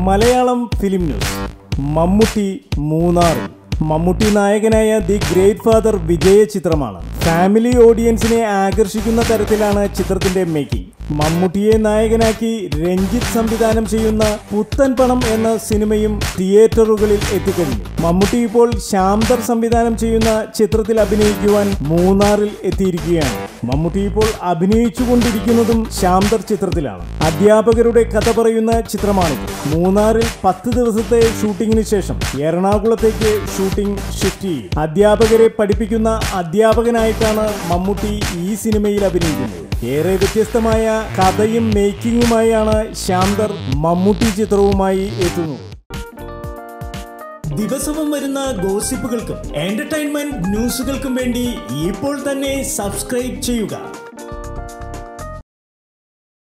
Malayalam film news. Mammootty മൂന്നാറിൽ. മമ്മൂട്ടി നായകനായ the great father വിജയ ചിത്രമാണ്. ഫാമിലി ഓഡിയൻസിനെ ആകർഷിക്കുന്ന തരത്തിലാണ് ചിത്രത്തിന്റെ മേക്കിംഗ്. മമ്മൂട്ടിയെ നായകനാക്കി രഞ്ജിത്ത് സംവിധാനം ചെയ്യുന്ന പുത്തൻ പണം എന്ന സിനിമയും തിയേറ്ററുകളിൽ എത്തിക്കഴിഞ്ഞു. മമ്മൂട്ടി ഇപ്പോൾ ശ്യാംദർ സംവിധാനം ചെയ്യുന്ന ചിത്രത്തിൽ അഭിനയിക്കുവാൻ മൂന്നാറിൽ എത്തിയിരിക്കുകയാണ്. മമ്മൂട്ടി ഇപ്പോൾ അഭിനയിച്ചുകൊണ്ടിരിക്കുന്നതും ശ്യാംദർ ചിത്രത്തിലാണ്. അധ്യാപകരുടെ കഥ പറയുന്ന ചിത്രമാണിത്. മൂന്നാറിൽ 10 ദിവസത്തെ ഷൂട്ടിങ്ങിന് ശേഷം എറണാകുളത്തേക്ക് ഷൂട്ടിംഗ് ഷിഫ്റ്റ് ചെയ്യും. അധ്യാപകരെ പഠിപ്പിക്കുന്ന അധ്യാപകനായിട്ടാണ് മമ്മൂട്ടി ഈ സിനിമയിൽ അഭിനയിക്കുന്നത്. ഏറെ വ്യത്യസ്തമായ കഥയും മേക്കിങ്ങുമായാണ് ശ്യാംദർ മമ്മൂട്ടി ചിത്രവുമായി എത്തുന്നത്. ദിവസവും വരുന്ന ഗോസിപ്പുകൾക്കും എന്റർടൈൻമെന്റ് ന്യൂസുകൾക്കും വേണ്ടി ഇപ്പോൾ തന്നെ സബ്സ്ക്രൈബ് ചെയ്യുക.